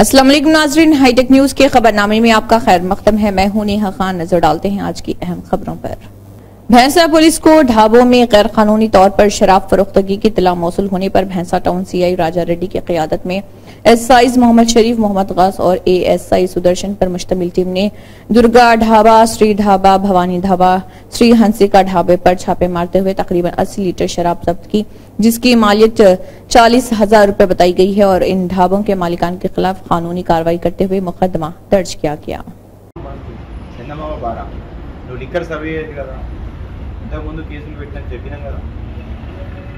अस्सलाम वालेकुम नाज़रीन, हाईटेक न्यूज के खबरनामे में आपका खैर मकदम है। मैं हूं नेहा खान। नजर डालते हैं आज की अहम खबरों पर। भैंसा पुलिस को ढाबों में गैर कानूनी तौर पर शराब फरोख्तगी की इत्तला मौसूल होने पर भैंसा टाउन सीआई राजा रेड्डी की क़ियादत में एसआई मोहम्मद शरीफ, मोहम्मद गास और एएसआई सुदर्शन पर मुश्तमिल टीम ने दुर्गा ढाबा, श्री ढाबा, भवानी ढाबा, श्री हंसिका ढाबे पर छापे मारते हुए तकरीबन 80 लीटर शराब जब्त की, जिसकी मालियत 40,000 रुपए बताई गई है और इन ढाबों के मालिकान के खिलाफ कानूनी कार्रवाई करते हुए मुकदमा दर्ज किया गया। ముందు కేసులు పెట్టినట్టు చెప్పినాం కదా,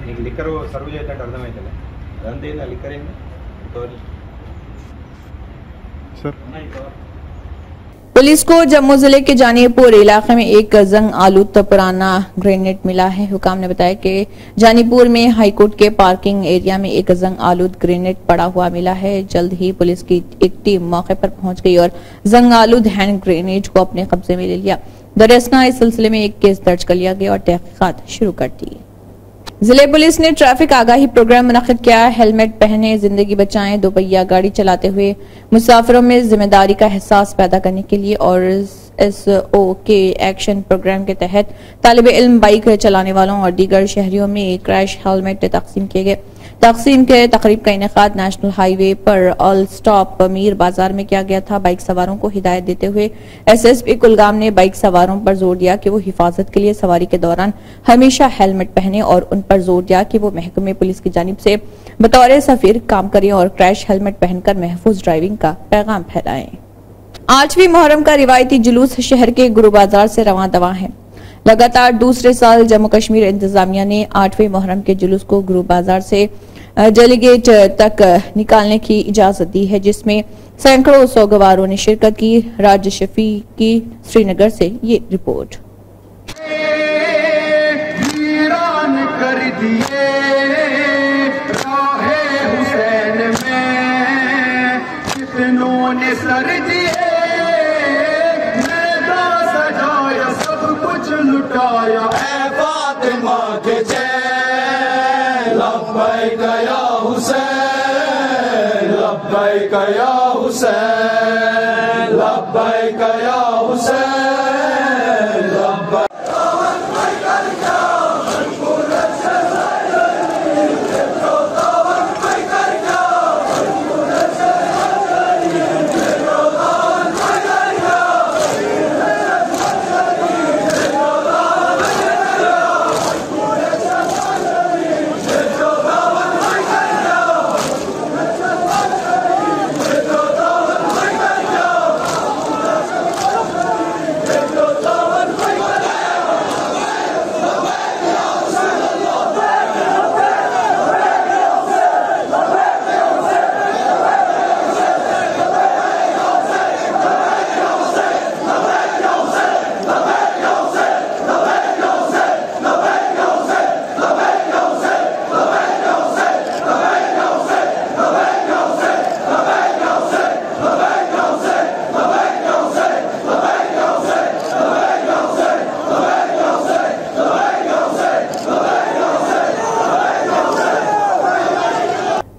నీకు లిక్కర్ సర్వ్ చేసినట్టు అర్థమవుతుంది. అదంతా ఏంది, లిక్కర్ ఏంది सर। पुलिस को जम्मू जिले के जानीपुर इलाके में एक जंग आलूद पुराना ग्रेनेड मिला है। हुकाम ने बताया कि जानीपुर में हाईकोर्ट के पार्किंग एरिया में एक जंग आलूद ग्रेनेड पड़ा हुआ मिला है। जल्द ही पुलिस की एक टीम मौके पर पहुंच गई और जंग आलूद हैंड ग्रेनेड को अपने कब्जे में ले लिया। दरअसल इस सिलसिले में एक केस दर्ज कर लिया गया और तहकीकात शुरू कर दी। जिले पुलिस ने ट्रैफिक आगाही प्रोग्राम मुनक्किद किया। हेलमेट पहने, जिंदगी बचाएं, दोपहिया गाड़ी चलाते हुए मुसाफिरों में जिम्मेदारी का एहसास पैदा करने के लिए और SO के एक्शन प्रोग्राम के तहत तालिब इल्म, बाइक चलाने वालों और दीगर शहरियों में क्रैश हेलमेट तकसीम किए गए। तकसीम के तकरीब का इनेकाद नेशनल हाईवे पर ऑल स्टॉप मीर बाजार में किया गया था। बाइक सवारों को हिदायत देते हुए SSP कुलगाम ने बाइक सवारों पर जोर दिया कि वो हिफाजत के लिए सवारी के दौरान हमेशा हेलमेट पहने और उन पर जोर दिया कि वो महकमे पुलिस की जानिब से बतौर सफीर काम करें और क्रैश हेलमेट पहनकर महफूज ड्राइविंग का पैगाम फैलाएं। 8वीं मुहर्रम का रिवायती जुलूस शहर के गुरु बाजार से रवां दवा है। लगातार दूसरे साल जम्मू कश्मीर इंतजामिया ने 8वें मुहर्रम के जुलूस को गुरु बाजार से डेलीगेट तक निकालने की इजाजत दी है, जिसमें सैकड़ों सोगवारों ने शिरकत की। राज शफी की श्रीनगर से ये रिपोर्ट। लब्बैक या हुसैन, लब्बैक या हुसैन, लब्बैक या हुसैन, लब्बैक।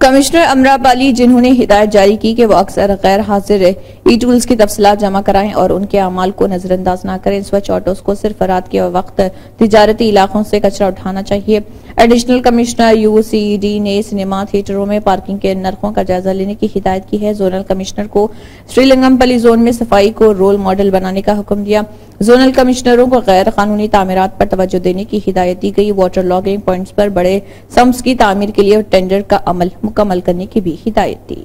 कमिश्नर अमराब अली, जिन्होंने हिदायत जारी की कि वो अक्सर गैर हाजिर ई-टूल्स की तफसीलात जमा कराएं और उनके अमाल को नजरअंदाज न करें। स्वच्छ ऑटोस को सिर्फ रात के वक्त तिजारती इलाकों से कचरा उठाना चाहिए। एडिशनल कमिश्नर UCD ने सिनेमा थिएटरों में पार्किंग के नरखों का जायजा लेने की हिदायत की है। जोनल कमिश्नर को श्रीलिंगमपल्ली जोन में सफाई को रोल मॉडल बनाने का हुक्म दिया। जोनल कमिश्नरों को गैर कानूनी तामीरात पर तवज्जो देने की हिदायत दी गई। वाटर लॉगिंग पॉइंट्स पर बड़े सम्स की तामीर के लिए टेंडर का अमल मुकम्मल करने की भी हिदायत दी।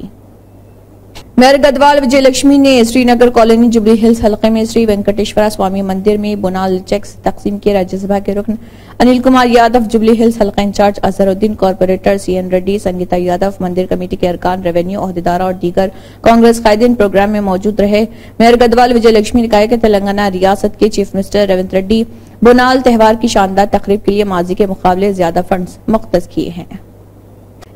मेयर गदवाल विजय लक्ष्मी ने श्रीनगर कॉलोनी जुबली हिल्स हलके में श्री वेंकटेश्वरा स्वामी मंदिर में बोनाल चेक्स तकसीम किए। राज्यसभा के रुकन अनिल कुमार यादव, जुबली हिल्स हलका incharge Azharuddin, corporator CN Reddy, Sangeeta Yadav, मंदिर कमेटी के अरकान, रेवेन्यू अहदेदार और दीगर कांग्रेस कायदीन प्रोग्राम में मौजूद रहे। मेयर गदवाल विजय लक्ष्मी ने कहा कि तेलंगाना रियासत के चीफ मिनिस्टर रेवंत रेड्डी बोनाल त्यौहार की शानदार तकरीब के लिए माजी के मुकाबले ज्यादा फंड्स मुख्तस किए हैं।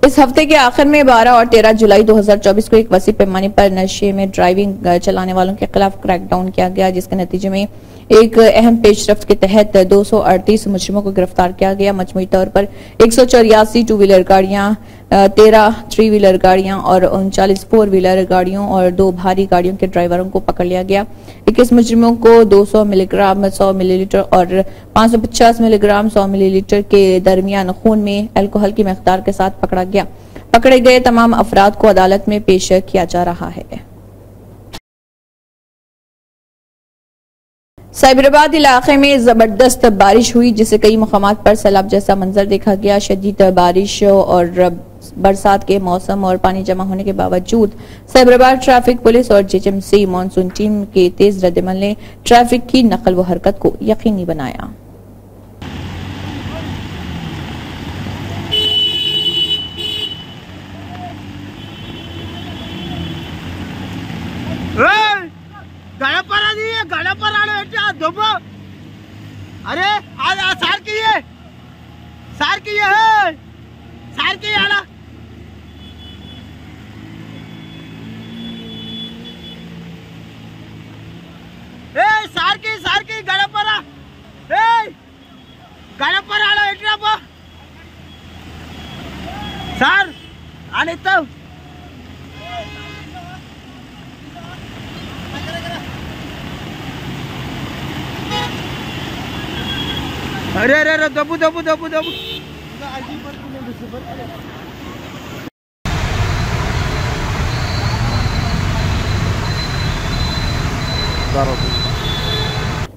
इस हफ्ते के आखिर में 12 और 13 जुलाई 2024 को एक वसी पैमाने पर नशे में ड्राइविंग चलाने वालों के खिलाफ क्रैकडाउन किया गया, जिसके नतीजे में एक अहम पेशरफ्त के तहत 238 मुजरिमों को गिरफ्तार किया गया। मजमूई तौर पर 184 टू व्हीलर गाड़ियां 13 3 व्हीलर गाड़ियां और 39 4 व्हीलर गाड़ियों और 2 भारी गाड़ियों के ड्राइवरों को पकड़ लिया गया। 21 मुजरिमों को 200 मिलीग्राम 100 मिलीलीटर और 550 मिलीग्राम 100 मिलीलीटर के दरमियान खून में अल्कोहल की मिकदार के साथ पकड़ा गया। पकड़े गए तमाम अफराद को अदालत में पेश किया जा रहा है। साइबराबाद इलाके में जबरदस्त बारिश हुई, जिससे कई मुकामात पर सैलाब जैसा मंजर देखा गया। शदीद बारिश और बरसात के मौसम और पानी जमा होने के बावजूद साइबराबाद ट्रैफिक पुलिस और जेएचएमसी मानसून टीम के तेज रद्दमल ने ट्रैफिक की नकल व हरकत को यकीनी बनाया। अरे आज सार की है आला सार की गड़परा आला एट्रा पो सार आने तब अरे दबू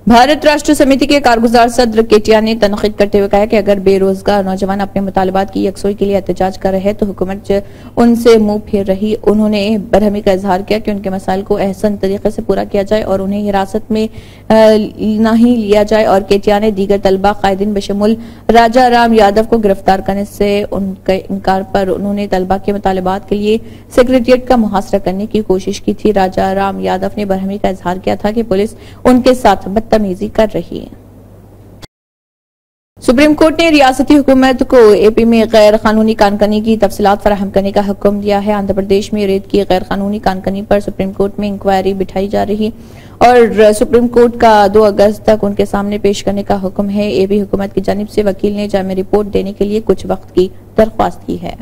भारत राष्ट्र समिति के कारगुजार सदर केटिया ने तनकीद करते हुए कहा कि अगर बेरोजगार नौजवान अपने मुतालबात की यकसोई के लिए एहतजाज कर रहे तो हुकूमत उनसे मुंह फेर रही। उन्होंने बरहमी का इजहार किया कि उनके मसाइल को एहसन तरीके से पूरा किया जाए और उन्हें हिरासत में नहीं लिया जाए। और केटिया ने दीगर तलबा कायदीन बशमुल राजा राम यादव को गिरफ्तार करने से उनके इनकार पर उन्होंने तलबा के मुतालबात के लिए सेक्रेटेरिएट का मुहासरा करने की कोशिश की थी। राजा राम यादव ने बरहमी का इजहार किया था कि पुलिस उनके साथ बदतमीजी कर रही है। सुप्रीम कोर्ट ने रियासती हुकूमत को एपी में गैर कानूनी कानकनी की तफसीलात फराहम करने का हुक्म दिया है। आंध्र प्रदेश में रेत की गैर कानूनी कानकनी पर सुप्रीम कोर्ट में इंक्वायरी बिठाई जा रही और सुप्रीम कोर्ट का 2 अगस्त तक उनके सामने पेश करने का हुक्म है। एपी हुकूमत की जानिब से वकील ने जामे रिपोर्ट देने के लिए कुछ वक्त की दरख्वास्त की है।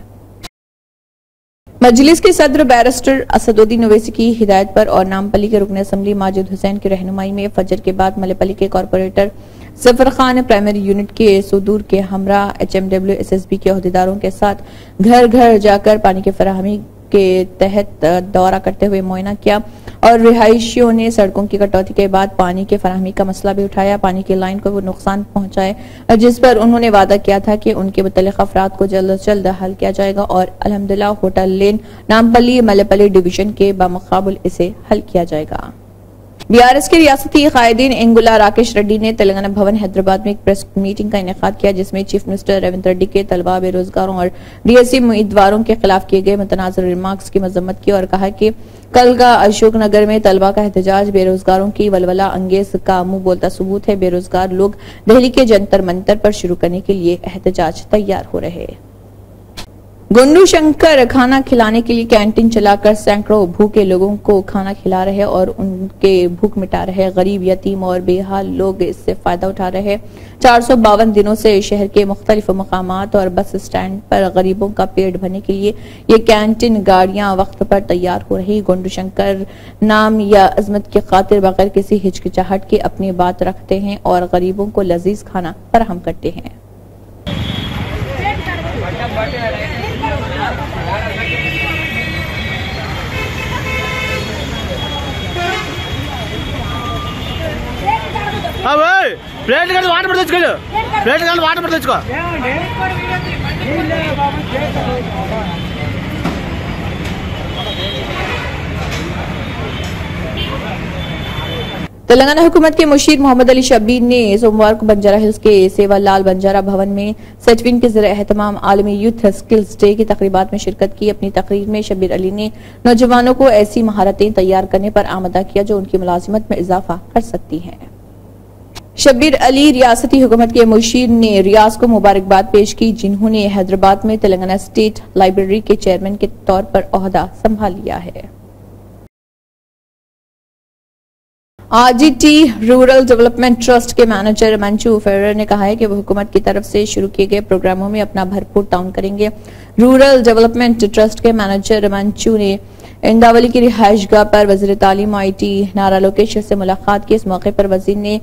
मजलिस के सदर बैरिस्टर असदुद्दीन ओवैसी की हिदायत पर और नामपली के रुकन असम्बली माजिद हुसैन की रहनुमाई में फजर के बाद मलेपली के corporator Zafar Khan primary unit के सुदूर के हमरा HMW SSB के अहदेदारों के साथ घर घर जाकर पानी की फराहमी के तहत दौरा करते हुए मुआयना किया और रिहायशियों ने सड़कों की कटौती के बाद पानी के फराहमी का मसला भी उठाया। पानी की लाइन को वो नुकसान पहुंचाए, जिस पर उन्होंने वादा किया था कि उनके मुतल्लिक़ अफराद को जल्द से जल्द हल किया जाएगा और अल्हम्दुलिल्लाह होटल लेन नामपली मलेपली डिवीजन के बामुकाबल इसे हल किया जाएगा। BRS के रियासती कायदीन इंगुला राकेश रेड्डी ने तेलंगाना भवन हैदराबाद में एक प्रेस मीटिंग का इनेकाद किया, जिसमें चीफ मिनिस्टर रेवंत रेड्डी के तलबा बेरोजगारों और DSC उम्मीदवारों के खिलाफ किए गए मुतनाज़िर रिमार्क्स की मजम्मत की और कहा कि कल का अशोकनगर में तलबा का एहतजाज बेरोजगारों की वलवला अंगेज का मुंह बोलता सबूत है। बेरोजगार लोग दिल्ली के जंतर मंतर पर शुरू करने के लिए एहतजाज तैयार हो रहे हैं। गुंडू शंकर खाना खिलाने के लिए कैंटीन चलाकर सैकड़ों भूखे लोगों को खाना खिला रहे और उनके भूख मिटा रहे। गरीब, यतीम और बेहाल लोग इससे फायदा उठा रहे। 452 दिनों से शहर के मुख्तलिफ मकामात और बस स्टैंड पर गरीबों का पेट भरने के लिए ये कैंटीन गाड़ियां वक्त पर तैयार हो रही। गुंडू शंकर नाम या अजमत की खातिर बगैर किसी हिचकिचाहट के अपनी बात रखते हैं और गरीबों को लजीज खाना फराहम करते हैं। ప్లేట్ కానీ వాటర్ పడి తెచ్చుకోలేదు ప్లేట్ కానీ వాటర్ పడి తెచ్చుకో तेलंगाना हुकूमत के मुशीर मोहम्मद अली शब्बीर ने सोमवार को बंजारा हिल्स के सेवालाल बंजारा भवन में सचविन के ज़रिए एहतमाम आलमी यूथ स्किल्स डे की तकरीबात में शिरकत की। अपनी तकरीर में शब्बीर अली ने नौजवानों को ऐसी महारतें तैयार करने पर आमदा किया जो उनकी मुलाजिमत में इजाफा कर सकती हैं। शब्बीर अली रियासती हुकूमत के मुशीर ने रियाज को मुबारकबाद पेश की, जिन्होंने हैदराबाद में तेलंगाना स्टेट लाइब्रेरी के चेयरमैन के तौर पर ओहदा संभाल लिया है। आरजीटी रूरल डेवलपमेंट ट्रस्ट के मैनेजर मंचू फेरर ने कहा है कि वो हुकूमत की तरफ से शुरू किए गए प्रोग्रामों में अपना भरपूर ताउन करेंगे। रूरल डेवलपमेंट ट्रस्ट के मैनेजर मंचू ने इंदावली की रिहायशगाह पर वजीर तालीम आईटी नारा लोकेश से मुलाकात की। इस मौके पर वजीर ने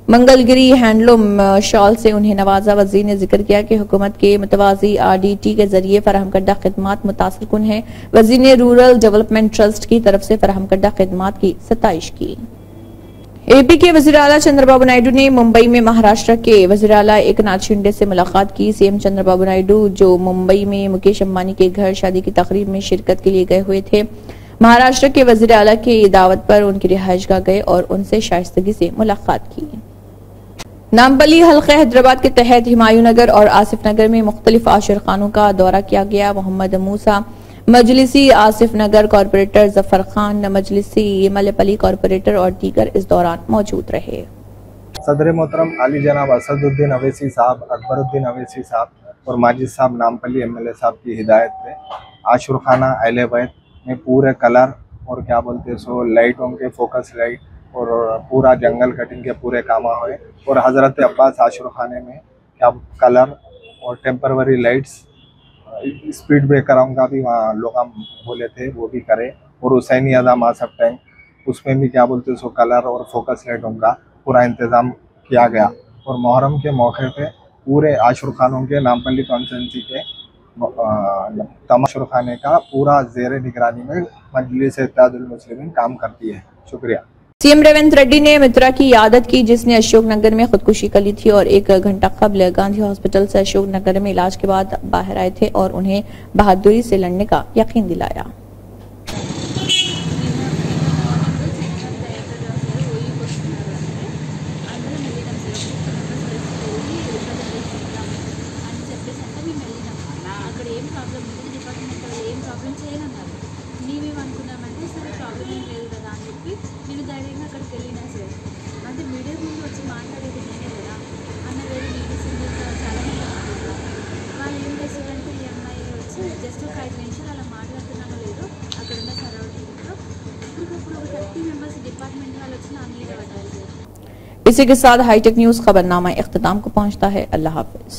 मंगलगिरी हैंडलूम शॉल से उन्हें नवाजा। वजीर ने जिक्र किया कि हुकूमत के मुतवाजी आरडीटी के जरिए फराहम करदा खिदमात मुतासिर कुन है। वजीर ने रूरल डेवलपमेंट ट्रस्ट की तरफ से फराहम करदा खिदमात की सताइश की। एपी के वजीर आला चंद्रबाबू नायडू ने मुंबई में महाराष्ट्र के वजीर आला एकनाथ शिंदे से मुलाकात की। सीएम चंद्रबाबू नायडू जो मुंबई में मुकेश अंबानी के घर शादी की तकरीब में शिरकत के लिए गए हुए थे, महाराष्ट्र के वजीर आला की दावत पर उनकी रिहायशगाह गए और उनसे शाइस्तगी से मुलाकात की। नामपल्ली हल्के हैदराबाद के तहत हुमायूं नगर और आसिफ नगर में मुख्तलिफ आशिर खानों का दौरा किया गया। मोहम्मद मूसा मजलिसी आसिफ नगर कॉरपोरेटर, जफर खान मजलिसी मलेपली कॉरपोरेटर और दीगर इस दौरान मौजूद रहे। सदर मोहतरम अली जनाब असदुद्दीन अवैसी साहब, अकबरुद्दीन अवैसी साहब और माजिद साहब नामपल्ली एमएलए साहब की हिदायत पे आशुर खाना अहले बैत में पूरे कलर और क्या बोलते सो लाइटों के फोकस लाइट और पूरा जंगल कटिंग के पूरे काम हुए और हज़रत अब्बास आशुर खाने में क्या कलर और टेम्पररी लाइट्स स्पीड ब्रेकरों का भी वहाँ लोग बोले थे वो भी करे और हुसैनी अदा मासब टैंक उसमें भी क्या बोलते सो कलर और फोकस लाइटों का पूरा इंतज़ाम किया गया। और मुहर्रम के मौके पे पूरे आशुर खानों के नामपल्ली कॉन्स्टिट्यूंसी के तमाम आशुर खाने का पूरा जेर निगरानी में मजलिस इत्तेहादुल मुस्लिमीन काम करती है। शुक्रिया। सीएम रेवंत रेड्डी ने मित्रा की यादत की जिसने अशोकनगर में खुदकुशी कर ली थी और 1 घंटा कबल गांधी हॉस्पिटल से अशोकनगर में इलाज के बाद बाहर आए थे और उन्हें बहादुरी से लड़ने का यकीन दिलाया। నేను ధైర్యంగా అక్కడికి వెళ్ళినా సార్ అంటే మీడియా ముందు వచ్చి మాట్లాడేది నేనే కదా అన్న వేరే లేడీస్ చాలామంది వస్తున్నారు. వాళ్ళు ఏం చేస్తారంటే ఈ అమ్మాయి వచ్చి జస్ట్ ఒక 5 నిమిషాలు అలా మాట్లాడుతున్నామో లేదో అక్కడ ఉన్న సరౌండింగ్లో ఇప్పటికప్పుడు ఒక 30 మెంబర్స్ డిపార్ట్మెంట్ వాళ్ళు వచ్చి నా మీద పడ్డారు సార్। इसी के साथ हाईटेक न्यूज खबरनामा इख्तिताम को पहुंचता है। अल्लाह हाफिज।